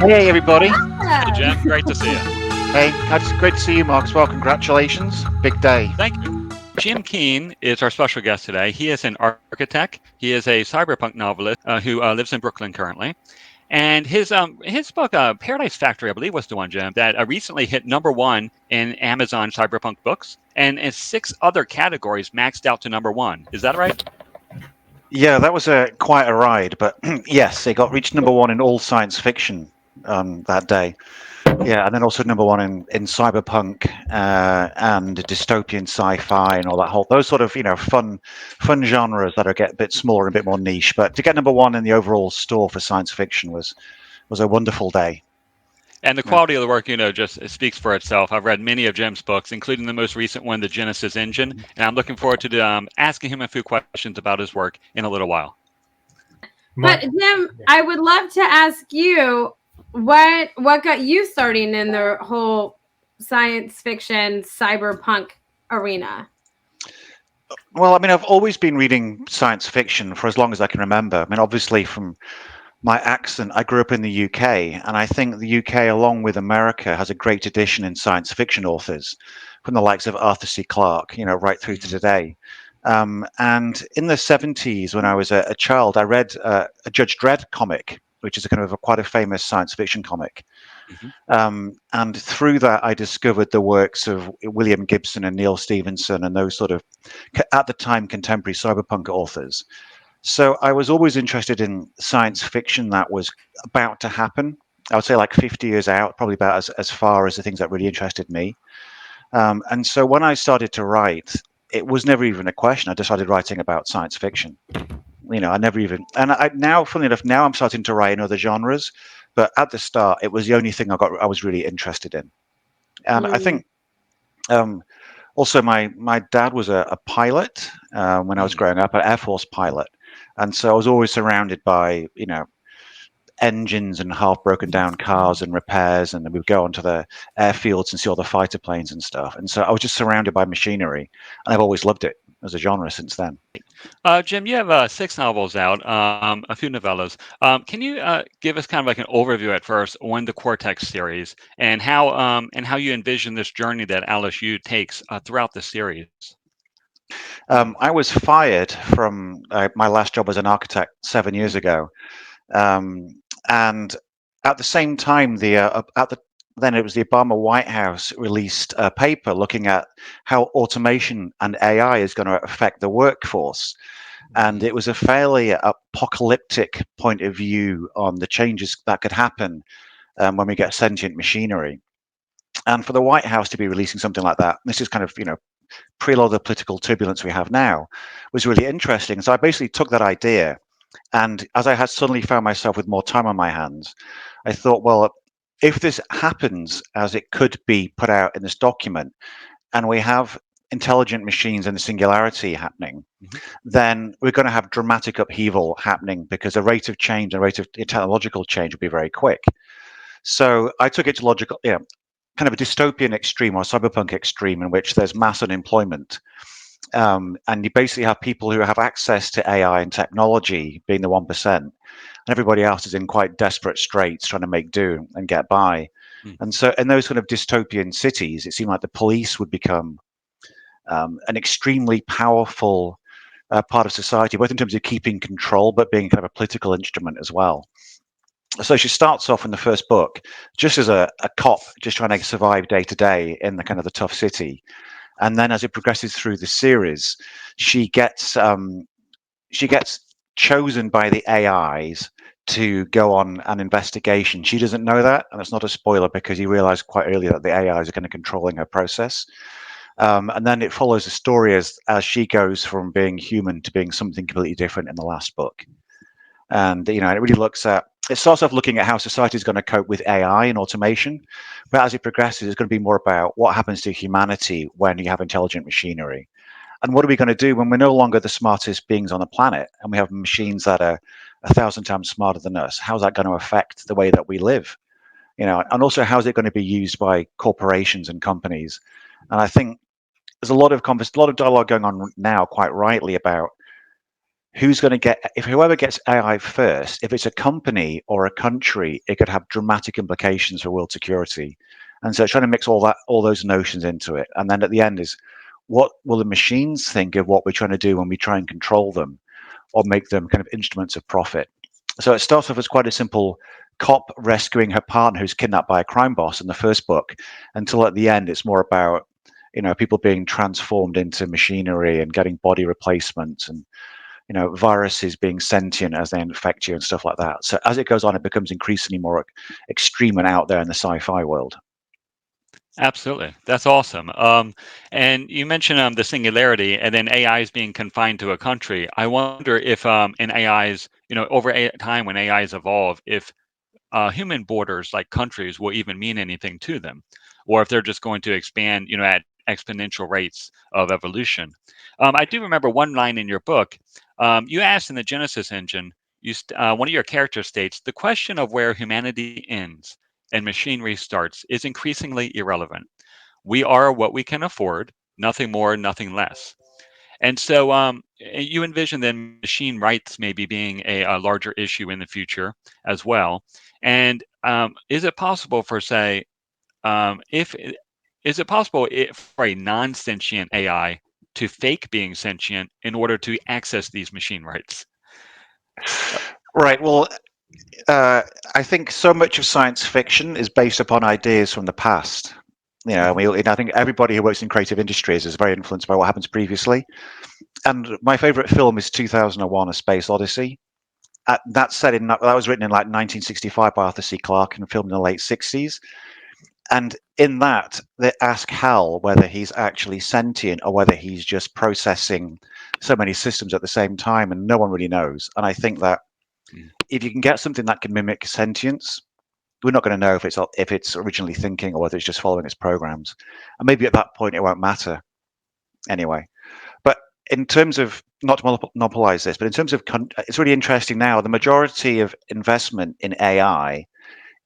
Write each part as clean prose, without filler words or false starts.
Hey, everybody. Hey, Jim. Great to see you. Hey, it's great to see you, Mark, as well. Congratulations. Big day. Thank you. Jim Keen is our special guest today. He is an architect. He is a cyberpunk novelist who lives in Brooklyn currently. And his book, Paradise Factory, I believe was the one, Jim, that recently hit #1 in Amazon Cyberpunk books, and in 6 other categories maxed out to #1. Is that right? Yeah, that was quite a ride, but yes, it got reached #1 in all science fiction that day. Yeah, and then also #1 in cyberpunk and dystopian sci-fi and all that whole those sort of fun genres that are get a bit smaller and a bit more niche. But to get #1 in the overall store for science fiction was a wonderful day. And the quality of the work, just speaks for itself. I've read many of Jim's books, including the most recent one, The Genesis Engine, and I'm looking forward to asking him a few questions about his work in a little while. But Jim, I would love to ask you what got you starting in the whole science fiction cyberpunk arena. Well, I mean, I've always been reading science fiction for as long as I can remember. I mean, obviously, from my accent, I grew up in the UK, and I think the UK, along with America, has a great tradition in science fiction authors, from the likes of Arthur C. Clarke, right through to today. And in the 70s, when I was a child, I read a Judge Dredd comic, which is a kind of quite a famous science fiction comic. And through that, I discovered the works of William Gibson and Neil Stephenson and those sort of, at the time, contemporary cyberpunk authors. So I was always interested in science fiction that was about to happen. I would say like 50 years out, probably about as far as the things that really interested me. And so when I started to write, it was never even a question. I just started writing about science fiction. I never even, and now, funnily enough, now I'm starting to write in other genres. But at the start, it was the only thing I was really interested in. And I think also my dad was a pilot when I was growing up, an Air Force pilot. And so I was always surrounded by, engines and half broken down cars and repairs. And then we'd go onto the airfields and see all the fighter planes and stuff. And so I was just surrounded by machinery. And I've always loved it as a genre since then. Jim, you have 6 novels out, a few novellas. Can you give us kind of like an overview at first on the Cortex series and how you envision this journey that Alice Yu takes throughout the series? I was fired from my last job as an architect 7 years ago, and at the same time, then it was the Obama White House released a paper looking at how automation and AI is going to affect the workforce. And it was a fairly apocalyptic point of view on the changes that could happen when we get sentient machinery. And for the White House to be releasing something like that, this is kind of, preload the political turbulence we have now, was really interesting. So I basically took that idea, and as I had suddenly found myself with more time on my hands, I thought, well, if this happens as it could be put out in this document, and we have intelligent machines and the singularity happening, then we're going to have dramatic upheaval happening because the rate of change, the rate of technological change will be very quick. So I took it to logical, kind of a dystopian extreme or cyberpunk extreme in which there's mass unemployment. And you basically have people who have access to AI and technology being the 1%, and everybody else is in quite desperate straits trying to make do and get by. And so in those kind of dystopian cities, it seemed like the police would become an extremely powerful part of society, both in terms of keeping control, but being kind of a political instrument as well. So she starts off in the first book just as a cop, just trying to survive day to day in the kind of the tough city. And then as it progresses through the series, she gets chosen by the AIs to go on an investigation. She doesn't know that, and it's not a spoiler because you realize quite early that the AIs are kind of controlling her process. And then it follows the story as she goes from being human to being something completely different in the last book. And it really it starts off looking at how society is going to cope with AI and automation, but as it progresses, it's going to be more about what happens to humanity when you have intelligent machinery, and what are we going to do when we're no longer the smartest beings on the planet and we have machines that are 1,000 times smarter than us? How's that going to affect the way that we live? And also how's it going to be used by corporations and companies? And I think there's a lot of dialogue going on now, quite rightly, about who's going to get, if whoever gets AI first, if it's a company or a country, it could have dramatic implications for world security. And so it's trying to mix all those notions into it. And then at the end is, what will the machines think of what we're trying to do when we try and control them or make them kind of instruments of profit? So it starts off as quite a simple cop rescuing her partner who's kidnapped by a crime boss in the first book, until at the end it's more about, people being transformed into machinery and getting body replacements, and viruses being sentient as they infect you and stuff like that. So as it goes on, it becomes increasingly more extreme and out there in the sci-fi world. Absolutely. That's awesome. And you mentioned the singularity, and then AI is being confined to a country. I wonder if in AIs, over time when AIs evolve, if human borders like countries will even mean anything to them, or if they're just going to expand, at exponential rates of evolution. I do remember one line in your book. You asked in the Genesis engine, one of your characters states, the question of where humanity ends and machinery starts is increasingly irrelevant. We are what we can afford, nothing more, nothing less. And so you envision then machine rights maybe being a larger issue in the future as well. And is it possible for, say, if is it possible for a non-sentient AI to fake being sentient in order to access these machine rights? Right. Well, I think so much of science fiction is based upon ideas from the past. I think everybody who works in creative industries is very influenced by what happens previously. And my favorite film is 2001: A Space Odyssey. That was written in like 1965 by Arthur C. Clarke and filmed in the late 60s. And in that, they ask Hal whether he's actually sentient or whether he's just processing so many systems at the same time, and no one really knows. And I think that if you can get something that can mimic sentience, we're not going to know if it's originally thinking or whether it's just following its programs. And maybe at that point it won't matter anyway. But in terms of, not to monopolize this, but in terms of, it's really interesting now. The majority of investment in AI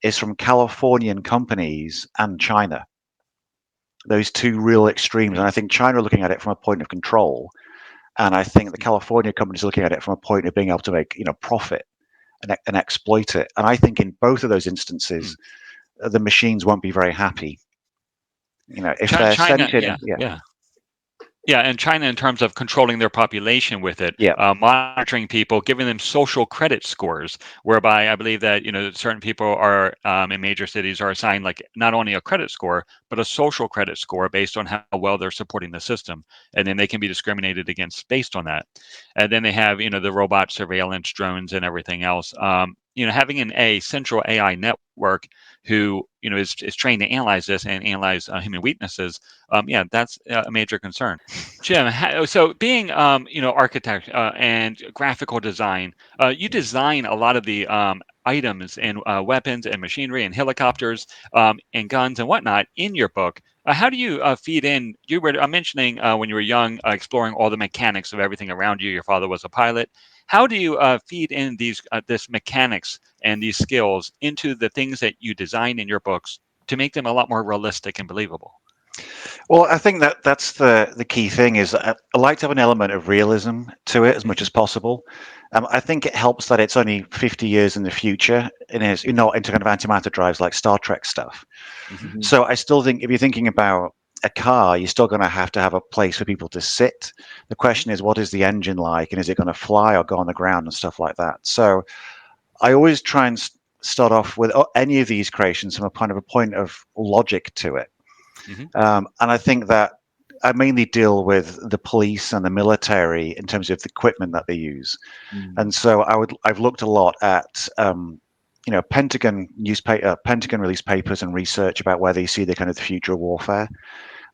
is from Californian companies and China. Those two real extremes. And I think China are looking at it from a point of control. And I think the California companies are looking at it from a point of being able to make, profit and exploit it. And I think in both of those instances, the machines won't be very happy. If they're China, sentient, yeah, and China in terms of controlling their population with it, Yeah. Monitoring people, giving them social credit scores, whereby I believe that certain people are in major cities are assigned like not only a credit score but a social credit score based on how well they're supporting the system, and then they can be discriminated against based on that. And then they have the robot surveillance drones and everything else. Having a central AI network who is trained to analyze this and analyze human weaknesses, that's a major concern. Jim, so being architect and graphical design, you design a lot of the items and weapons and machinery and helicopters and guns and whatnot in your book. How do you feed in? You were mentioning when you were young, exploring all the mechanics of everything around you. Your father was a pilot. How do you feed in this mechanics and these skills into the things that you design in your books to make them a lot more realistic and believable? Well, I think that's the key thing is I like to have an element of realism to it as much as possible. I think it helps that it's only 50 years in the future and is not into kind of antimatter drives like Star Trek stuff. Mm-hmm. So I still think if you're thinking about a car, you're still going to have a place for people to sit. The question is, what is the engine like, and is it going to fly or go on the ground and stuff like that? So I always try and start off with any of these creations from a kind of a point of logic to it. Mm-hmm. And I think that I mainly deal with the police and the military in terms of the equipment that they use. And so I've looked a lot at Pentagon released papers and research about where they see the kind of the future of warfare.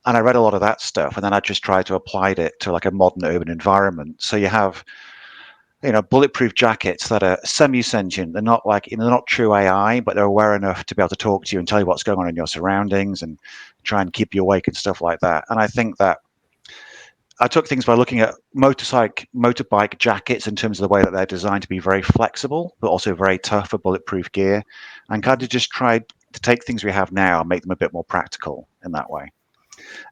And I read a lot of that stuff, and then I just tried to apply it to like a modern urban environment. So you have bulletproof jackets that are semi-sentient. They're not they're not true AI, but they're aware enough to be able to talk to you and tell you what's going on in your surroundings and try and keep you awake and stuff like that. And I think that I took things by looking at motorbike jackets in terms of the way that they're designed to be very flexible, but also very tough for bulletproof gear, and kind of just tried to take things we have now and make them a bit more practical in that way.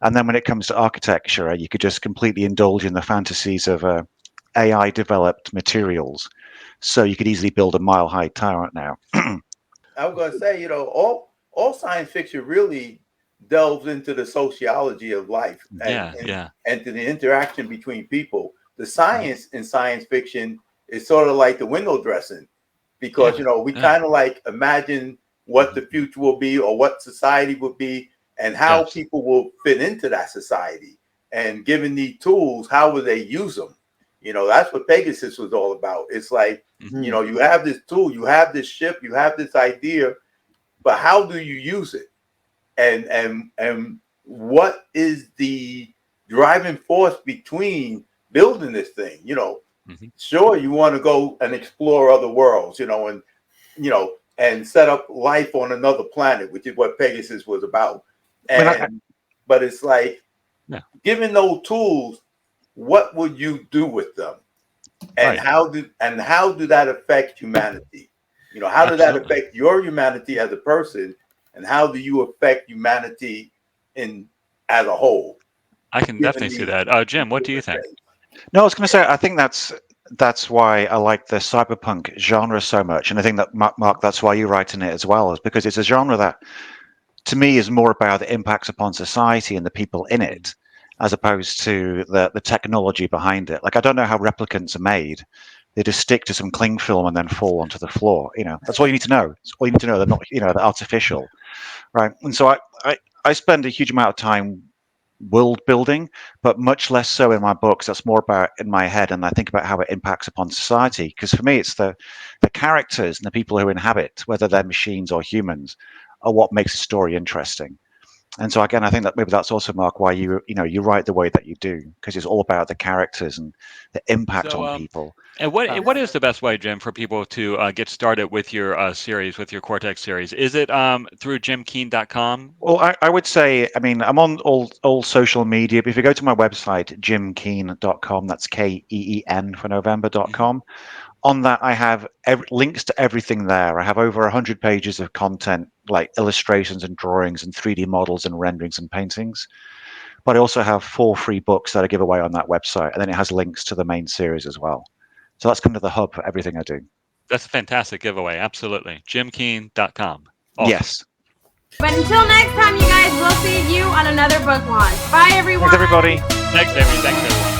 And then when it comes to architecture, you could just completely indulge in the fantasies of AI developed materials. So you could easily build a mile high tower now. I was going to say, all science fiction really delves into the sociology of life and to the interaction between people. The science in science fiction is sort of like the window dressing, because we kind of like imagine what the future will be or what society will be and how people will fit into that society. And given these tools, how will they use them? That's what Pegasus was all about. It's like, you have this tool, you have this ship, you have this idea, but how do you use it? And what is the driving force between building this thing? Sure, you want to go and explore other worlds, and set up life on another planet, which is what Pegasus was about. But it's like, given those tools, what would you do with them? And how do that affect humanity? How does that affect your humanity as a person, and how do you affect humanity as a whole? I can definitely see that. Jim, what do you think? No, I was going to say, I think that's why I like the cyberpunk genre so much, and I think that Mark, that's why you write in it as well, is because it's a genre that, to me, is more about the impacts upon society and the people in it, as opposed to the technology behind it. Like, I don't know how replicants are made. They just stick to some cling film and then fall onto the floor. That's all you need to know. It's all you need to know. They're not, they're artificial, right? And so I spend a huge amount of time world building, but much less so in my books. That's more about in my head, and I think about how it impacts upon society. Because for me, it's the characters and the people who inhabit, whether they're machines or humans, are what makes a story interesting. And so again, I think that maybe that's also, Mark, why you write the way that you do, because it's all about the characters and the impact on people. And what is the best way, Jim, for people to get started with your series, with your Cortex series? Is it through jimkeen.com? Well, I would say, I'm on all social media, but if you go to my website, jimkeen.com, that's KEEN for November.com. On that, I have links to everything there. I have over 100 pages of content, like illustrations and drawings and 3D models and renderings and paintings. But I also have 4 free books that I give away on that website. And then it has links to the main series as well. So that's kind of the hub for everything I do. That's a fantastic giveaway. Absolutely. jimkeen.com. Awesome. Yes. But until next time, you guys, we'll see you on another book launch. Bye, everyone. Thanks, everybody. Thanks, Amy. Thanks, everyone.